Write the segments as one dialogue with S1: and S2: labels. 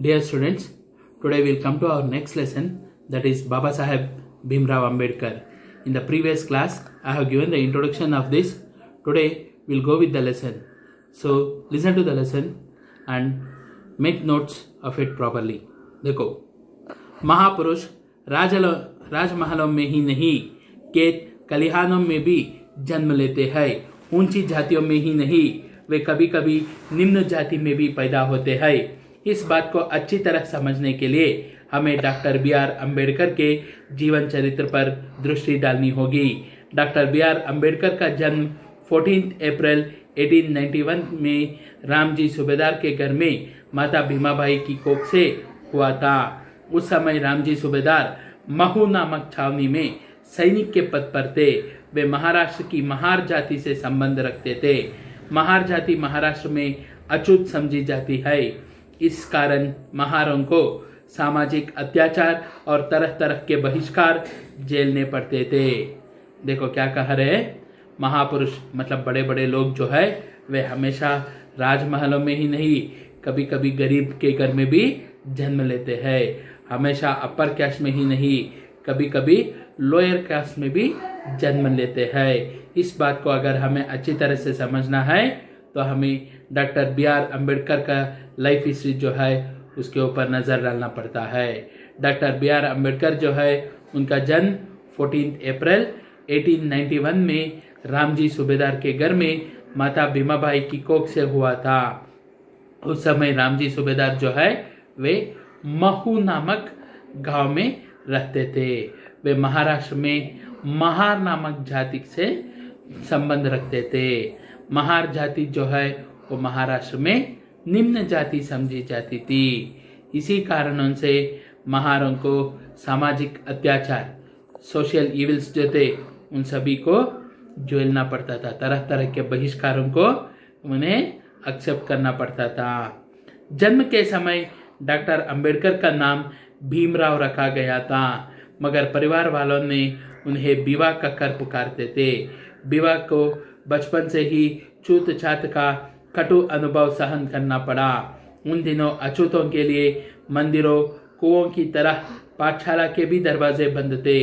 S1: Dear students, today we'll come to our next lesson, that is Baba Saheb Bhimrao Ambedkar. In the previous class, I have given the introduction of this. Today we'll go with the lesson. So listen to the lesson and make notes of it properly. देखो, महापुरुष राजमहलों में ही नहीं, खेत खलिहानों में भी जन्म लेते हैं. ऊंची जातियों में ही नहीं, वे कभी कभी निम्न जाति में भी पैदा होते हैं. इस बात को अच्छी तरह समझने के लिए हमें डॉक्टर बी.आर. अम्बेडकर के जीवन चरित्र पर दृष्टि डालनी होगी. Doctor B R. अम्बेडकर का जन्म 14 अप्रैल 1891 में रामजी सूबेदार के घर में माता भीमाबाई की कोख से हुआ था. उस समय रामजी सूबेदार महू नामक छावनी में सैनिक के पद पर थे. वे महाराष्ट्र की महार जाति से संबंध रखते थे. महार जाति महाराष्ट्र में अछूत समझी जाती है. इस कारण महारों को सामाजिक अत्याचार और तरह तरह के बहिष्कार झेलने पड़ते थे. देखो क्या कह रहे हैं, महापुरुष मतलब बड़े बड़े लोग जो है वे हमेशा राजमहलों में ही नहीं, कभी कभी गरीब के घर में भी जन्म लेते हैं. हमेशा अपर कास्ट में ही नहीं, कभी कभी लोअर कास्ट में भी जन्म लेते हैं. इस बात को अगर हमें अच्छी तरह से समझना है तो हमें डॉक्टर बी.आर. अम्बेडकर का लाइफ हिस्ट्री जो है उसके ऊपर नज़र डालना पड़ता है. Doctor B R. अम्बेडकर जो है उनका जन्म 14 अप्रैल 1891 में रामजी सूबेदार के घर में माता भीमाबाई की कोख से हुआ था. उस समय रामजी सूबेदार जो है वे महू नामक गांव में रहते थे. वे महाराष्ट्र में महार नामक जाति से संबंध रखते थे. महार जाति जो है वो महाराष्ट्र में निम्न जाति समझी जाती थी. इसी कारणों से महारों को सामाजिक अत्याचार, सोशल इविल्स जो थे उन सभी को झेलना पड़ता था. तरह तरह के बहिष्कारों को उन्हें एक्सेप्ट करना पड़ता था. जन्म के समय डॉक्टर अंबेडकर का नाम भीमराव रखा गया था, मगर परिवार वालों ने उन्हें बीवा कहकर पुकारते थे. बीवा को बचपन से ही छूत छात का कटु अनुभव सहन करना पड़ा. उन दिनों अछूतों के लिए मंदिरों, कुओं की तरह पाठशाला के भी दरवाजे बंद थे.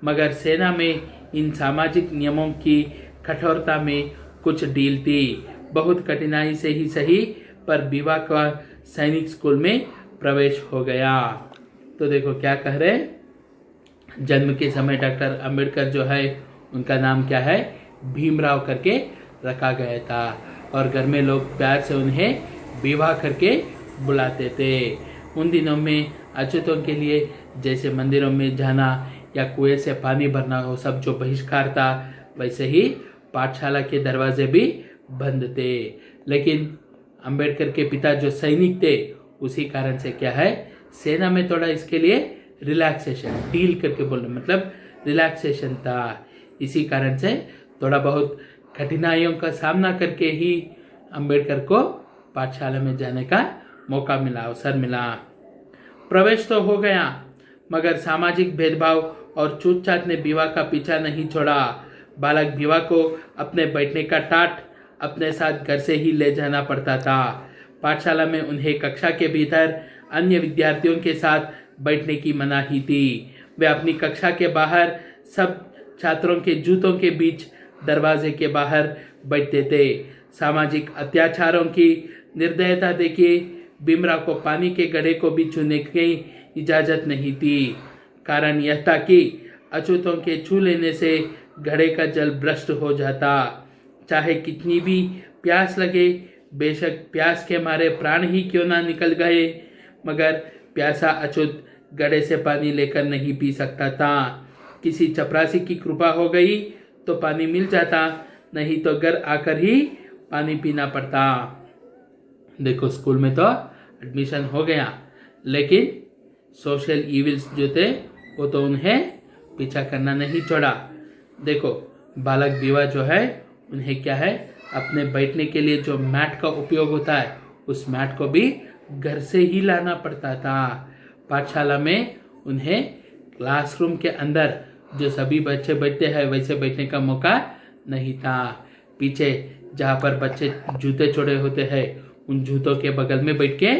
S1: मगर सेना में इन सामाजिक नियमों की कठोरता में कुछ ढील थी. बहुत कठिनाई से ही सही, पर बीवा का सैनिक स्कूल में प्रवेश हो गया. तो देखो क्या कह रहे, जन्म के समय डॉक्टर अंबेडकर जो है उनका नाम क्या है, भीमराव करके रखा गया था. और घर में लोग प्यार से उन्हें विवाह करके बुलाते थे. उन दिनों में अछूतों के लिए जैसे मंदिरों में जाना या कुएं से पानी भरना हो सब जो बहिष्कार था, वैसे ही पाठशाला के दरवाजे भी बंद थे. लेकिन अंबेडकर के पिता जो सैनिक थे उसी कारण से क्या है, सेना में थोड़ा इसके लिए रिलैक्सेशन, डील करके बोलना मतलब रिलैक्सेशन था. इसी कारण से थोड़ा बहुत कठिनाइयों का सामना करके ही अंबेडकर को पाठशाला में जाने का मौका मिला, अवसर मिला. प्रवेश तो हो गया, मगर सामाजिक भेदभाव और छूतछात ने बीवा का पीछा नहीं छोड़ा. बालक बीवा को अपने बैठने का टाट अपने साथ घर से ही ले जाना पड़ता था. पाठशाला में उन्हें कक्षा के भीतर अन्य विद्यार्थियों के साथ बैठने की मनाही थी. वे अपनी कक्षा के बाहर सब छात्रों के जूतों के बीच दरवाजे के बाहर बैठते थे. सामाजिक अत्याचारों की निर्दयता देखिए, भीमराव को पानी के घड़े को भी छूने की इजाजत नहीं थी. कारण यह था कि अछूतों के छू लेने से घड़े का जल भ्रष्ट हो जाता. चाहे कितनी भी प्यास लगे, बेशक प्यास के मारे प्राण ही क्यों ना निकल गए, मगर प्यासा अछूत घड़े से पानी लेकर नहीं पी सकता था. किसी चपरासी की कृपा हो गई तो पानी मिल जाता, नहीं तो घर आकर ही पानी पीना पड़ता. देखो स्कूल में तो एडमिशन हो गया, लेकिन सोशल इविल्स जो थे वो तो उन्हें पीछा करना नहीं छोड़ा. देखो बालक बीवा जो है उन्हें क्या है, अपने बैठने के लिए जो मैट का उपयोग होता है उस मैट को भी घर से ही लाना पड़ता था. पाठशाला में उन्हें क्लासरूम के अंदर जो सभी बच्चे बैठते हैं वैसे बैठने का मौका नहीं था. पीछे जहाँ पर बच्चे जूते छोड़े होते हैं उन जूतों के बगल में बैठ के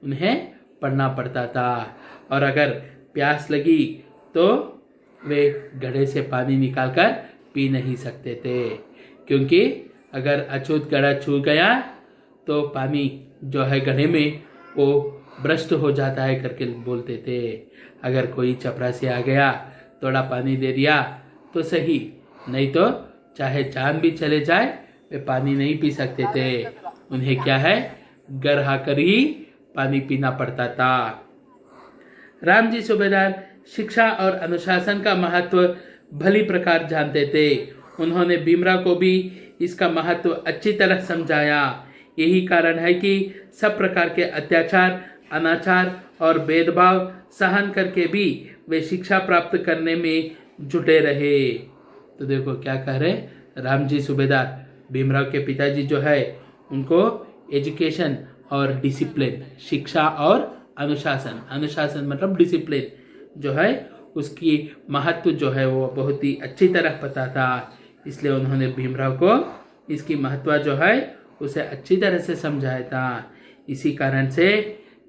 S1: उन्हें पढ़ना पड़ता था। और अगर प्यास लगी तो वे घड़े से पानी निकालकर पी नहीं सकते थे, क्योंकि अगर अछूत घड़ा छू गया तो पानी जो है घड़े में वो भ्रष्ट हो जाता है करके बोलते थे। अगर कोई चपरासी आ गया, थोड़ा पानी दे दिया तो सही, नहीं तो चाहे चांद भी चले जाए वे पानी नहीं पी सकते थे। उन्हें क्या है, घर आकर ही पानी पीना पड़ता था। रामजी सूबेदार शिक्षा और अनुशासन का महत्व भली प्रकार जानते थे। उन्होंने भीमराव को भी इसका महत्व अच्छी तरह समझाया। यही कारण है कि सब प्रकार के अत्याचार, अनाचार और भेदभाव सहन करके भी वे शिक्षा प्राप्त करने में जुटे रहे। तो देखो क्या कह रहे, रामजी सूबेदार भीमराव के पिताजी जो है उनको एजुकेशन और डिसिप्लिन, शिक्षा और अनुशासन, अनुशासन मतलब डिसिप्लिन जो है उसकी महत्व जो है वो बहुत ही अच्छी तरह पता था। इसलिए उन्होंने भीमराव को इसकी महत्व जो है उसे अच्छी तरह से समझाया था। इसी कारण से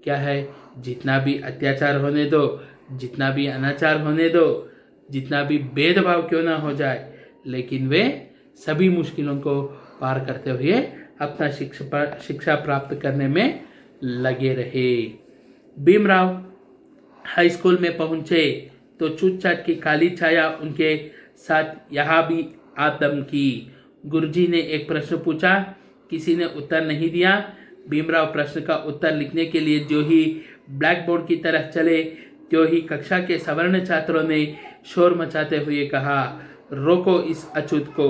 S1: क्या है, जितना भी अत्याचार होने दो, जितना भी अनाचार होने दो, जितना भी भेदभाव क्यों ना हो जाए, लेकिन वे सभी मुश्किलों को पार करते हुए अपना शिक्षा प्राप्त करने में लगे रहे। भीमराव हाई स्कूल में पहुंचे तो छूटछाट की काली छाया उनके साथ यहाँ भी आदम की। गुरुजी ने एक प्रश्न पूछा, किसी ने उत्तर नहीं दिया। भीमराव प्रश्न का उत्तर लिखने के लिए जो ही ब्लैक बोर्ड की तरफ चले, त्यों ही कक्षा के सवर्ण छात्रों ने शोर मचाते हुए कहा, रोको इस अछूत को,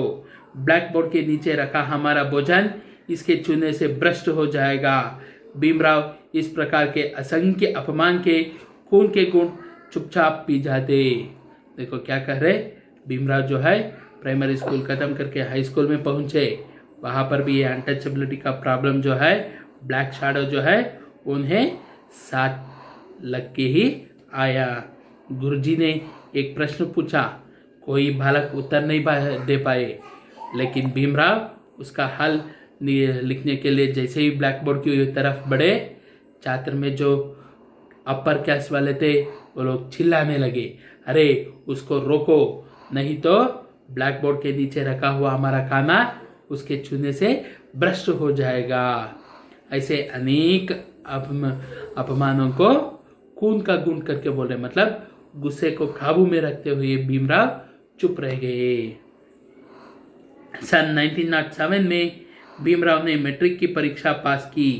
S1: ब्लैक बोर्ड के नीचे रखा हमारा भोजन इसके छूने से भ्रष्ट हो जाएगा। भीमराव इस प्रकार के असंख्य अपमान के खून के गुण चुपचाप पी जाते। देखो क्या कह रहे, भीमराव जो है प्राइमरी स्कूल खत्म करके हाई स्कूल में पहुंचे, वहां पर भी ये अनटचेबिलिटी का प्रॉब्लम जो है, ब्लैक शैडो जो है उन्हें साथ लग के ही आया। गुरुजी ने एक प्रश्न पूछा, कोई बालक उत्तर नहीं दे पाए, लेकिन भीमराव उसका हल लिखने के लिए जैसे ही ब्लैक बोर्ड की तरफ बढ़े, छात्र में जो अपर क्लास वाले थे वो लोग चिल्लाने लगे, अरे उसको रोको, नहीं तो ब्लैक बोर्ड के नीचे रखा हुआ हमारा खाना उसके छूने से भ्रष्ट हो जाएगा। ऐसे अनेक अपमानों को खून का गुण करके बोले, मतलब गुस्से को काबू में रखते हुए भीमराव चुप रह गए। सन 1907 में भीमराव ने मैट्रिक की परीक्षा पास की।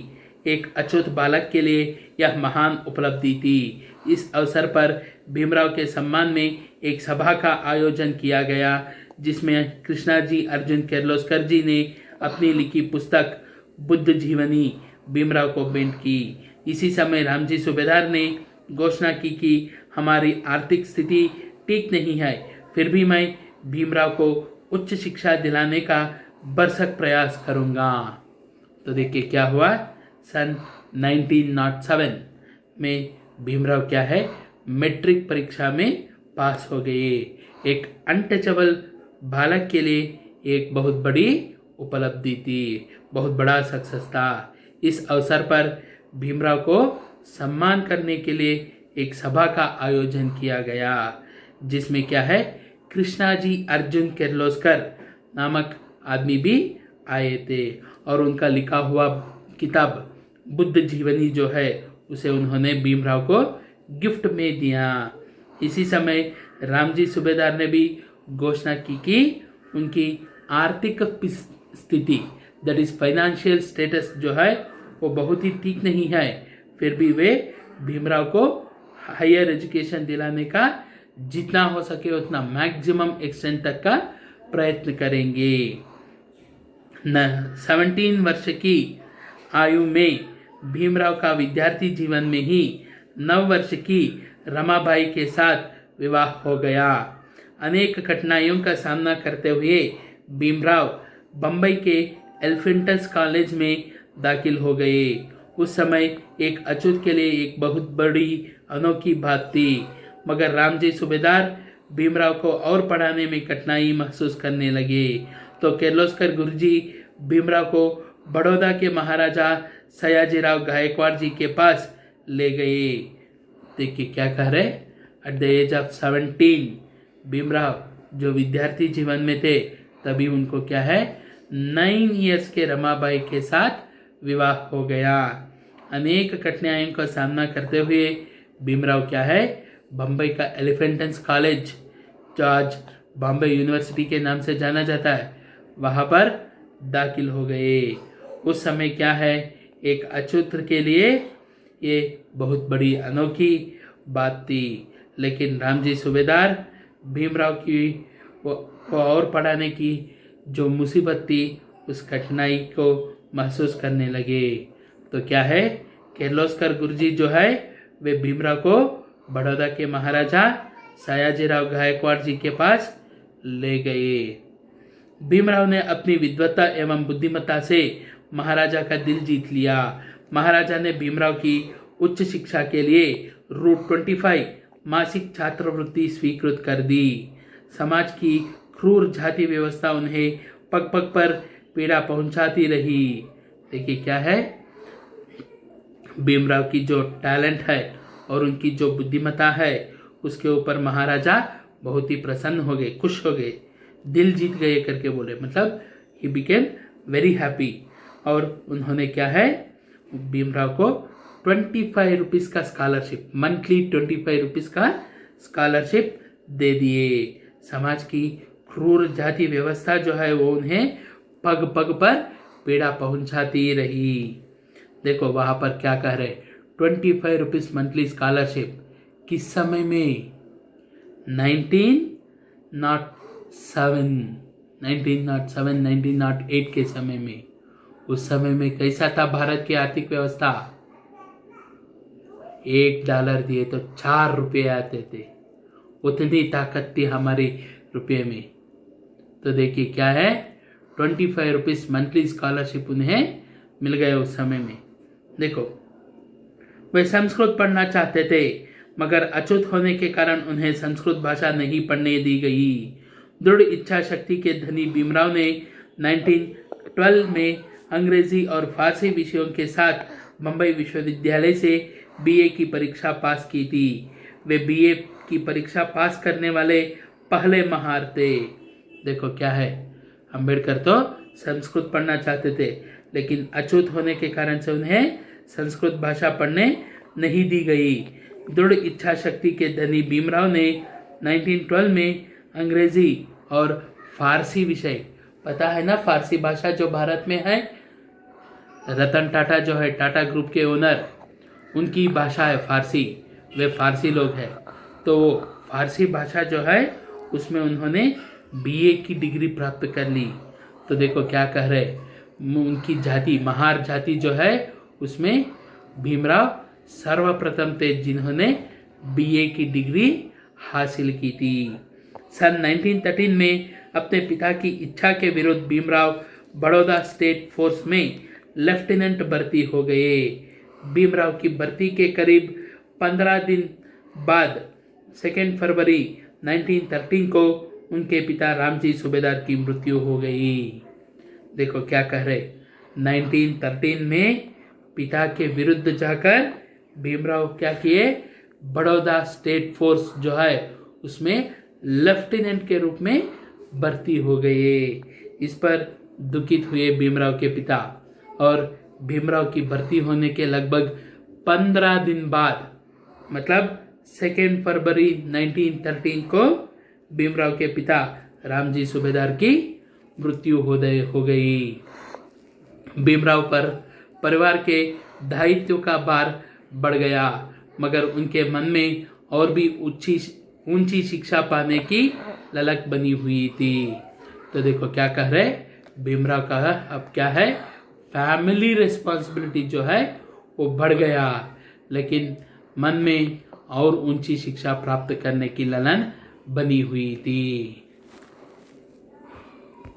S1: एक अछूत बालक के लिए यह महान उपलब्धि थी। इस अवसर पर भीमराव के सम्मान में एक सभा का आयोजन किया गया, जिसमें कृष्णाजी अर्जुन किर्लोस्कर जी ने अपनी लिखी पुस्तक बुद्ध जीवनी भीमराव को भेंट की। इसी समय रामजी सूबेदार ने घोषणा की कि हमारी आर्थिक स्थिति ठीक नहीं है, फिर भी मैं भीमराव को उच्च शिक्षा दिलाने का भरसक प्रयास करूंगा। तो देखिए क्या हुआ, सन 1907 में भीमराव क्या है, मैट्रिक परीक्षा में पास हो गए। एक अनटचेबल बालक के लिए एक बहुत बड़ी उपलब्धि थी, बहुत बड़ा सक्सेस था। इस अवसर पर भीमराव को सम्मान करने के लिए एक सभा का आयोजन किया गया, जिसमें क्या है, कृष्णाजी अर्जुन किर्लोस्कर नामक आदमी भी आए थे और उनका लिखा हुआ किताब बुद्ध जीवनी जो है उसे उन्होंने भीमराव को गिफ्ट में दिया। इसी समय रामजी सूबेदार ने भी घोषणा की कि उनकी आर्थिक स्थिति, दैट इज फाइनेंशियल स्टेटस जो है वो बहुत ही ठीक नहीं है, फिर भी वे भीमराव को हायर एजुकेशन दिलाने का जितना हो सके उतना मैक्सिमम एक्सटेंट तक का प्रयत्न करेंगे। 17 वर्ष की आयु में भीमराव का विद्यार्थी जीवन में ही 9 वर्ष की रमाबाई के साथ विवाह हो गया। अनेक कठिनाइयों का सामना करते हुए भीमराव बम्बई के एलिफेंटस कॉलेज में दाखिल हो गए। उस समय एक अछूत के लिए एक बहुत बड़ी अनोखी बात थी, मगर रामजी सूबेदार भीमराव को और पढ़ाने में कठिनाई महसूस करने लगे, तो किर्लोस्कर गुरुजी भीमराव को बड़ौदा के महाराजा सयाजीराव गायकवाड़ जी के पास ले गए। देखिए क्या कह रहे, at the age of 17 Bhimrao जो विद्यार्थी जीवन में थे तभी उनको क्या है 9 इयर्स के रमाबाई के साथ विवाह हो गया। अनेक कठिनाइयों का सामना करते हुए भीमराव क्या है बम्बई का एलिफेंटेंस कॉलेज जो आज बॉम्बे यूनिवर्सिटी के नाम से जाना जाता है वहाँ पर दाखिल हो गए। उस समय क्या है एक अछूत के लिए ये बहुत बड़ी अनोखी बात थी, लेकिन रामजी सूबेदार भीमराव को और पढ़ाने की जो मुसीबत थी उस कठिनाई को महसूस करने लगे। तो क्या है किर्लोस्कर गुरुजी जो है वे भीमराव को बड़ौदा के महाराजा सयाजीराव गायकवाड़ जी के पास ले गए। भीमराव ने अपनी विद्वता एवं बुद्धिमत्ता से महाराजा का दिल जीत लिया। महाराजा ने भीमराव की उच्च शिक्षा के लिए रूट 25 मासिक छात्रवृत्ति स्वीकृत कर दी। समाज की क्रूर जाति व्यवस्था उन्हें पग पग पर पीड़ा पहुंचाती रही। देखिए क्या है भीमराव की जो टैलेंट है और उनकी जो बुद्धिमत्ता है उसके ऊपर महाराजा बहुत ही प्रसन्न हो गए, खुश हो गए, दिल जीत गए करके बोले, मतलब ही बिकेम वेरी हैप्पी। और उन्होंने क्या है भीमराव को 25 रुपीज का स्कॉलरशिप, मंथली 25 रुपीज का स्कॉलरशिप दे दिए। समाज की क्रूर जाति व्यवस्था जो है वो उन्हें पग पग पर पीड़ा पहुंचाती रही। देखो वहां पर क्या कह रहे 25 रुपीज मंथली स्कॉलरशिप किस समय में 1908 के समय में। उस समय में कैसा था भारत की आर्थिक व्यवस्था, $1 दिए तो 4 रुपये आते थे, उतनी ताकत थी हमारे रुपये में। तो देखिए क्या है 25 रुपीज मंथली स्कॉलरशिप उन्हें मिल गए उस समय में। देखो वे संस्कृत पढ़ना चाहते थे मगर अछूत होने के कारण उन्हें संस्कृत भाषा नहीं पढ़ने दी गई। दृढ़ इच्छा शक्ति के धनी भीमराव ने 1912 में अंग्रेजी और फारसी विषयों के साथ बम्बई विश्वविद्यालय से बीए की परीक्षा पास की थी। वे बीए की परीक्षा पास करने वाले पहले महार थे। देखो क्या है अंबेडकर तो संस्कृत पढ़ना चाहते थे लेकिन अछूत होने के कारण से उन्हें संस्कृत भाषा पढ़ने नहीं दी गई। दृढ़ इच्छा शक्ति के धनी भीमराव ने 1912 में अंग्रेजी और फारसी विषय, पता है ना फारसी भाषा जो भारत में है, रतन टाटा जो है टाटा ग्रुप के ओनर, उनकी भाषा है फारसी, वे फारसी लोग हैं। तो वो फारसी भाषा जो है उसमें उन्होंने बीए की डिग्री प्राप्त कर ली। तो देखो क्या कह रहे उनकी जाति महार जाति जो है उसमें भीमराव सर्वप्रथम थे जिन्होंने बीए की डिग्री हासिल की थी। सन 1913 में अपने पिता की इच्छा के विरुद्ध भीमराव बड़ौदा स्टेट फोर्स में लेफ्टिनेंट भर्ती हो गए। भीमराव की भर्ती के करीब 15 दिन बाद 2 फरवरी 1913 को उनके पिता रामजी सूबेदार की मृत्यु हो गई। देखो क्या कह रहे 1913 में पिता के विरुद्ध जाकर भीमराव क्या किए, बड़ौदा स्टेट फोर्स जो है उसमें लेफ्टिनेंट के रूप में भर्ती हो गए। इस पर दुखित हुए भीमराव के पिता और भीमराव की भर्ती होने के लगभग 15 दिन बाद मतलब 2 फरवरी 1913 को भीमराव के पिता रामजी सूबेदार की मृत्यु हो गई। भीमराव पर परिवार के दायित्व का भार बढ़ गया मगर उनके मन में और भी ऊंची शिक्षा पाने की ललक बनी हुई थी। तो देखो क्या कह रहे भीमराव का अब क्या है फैमिली रिस्पॉन्सिबिलिटी जो है वो बढ़ गया लेकिन मन में और ऊंची शिक्षा प्राप्त करने की ललन बनी हुई थी।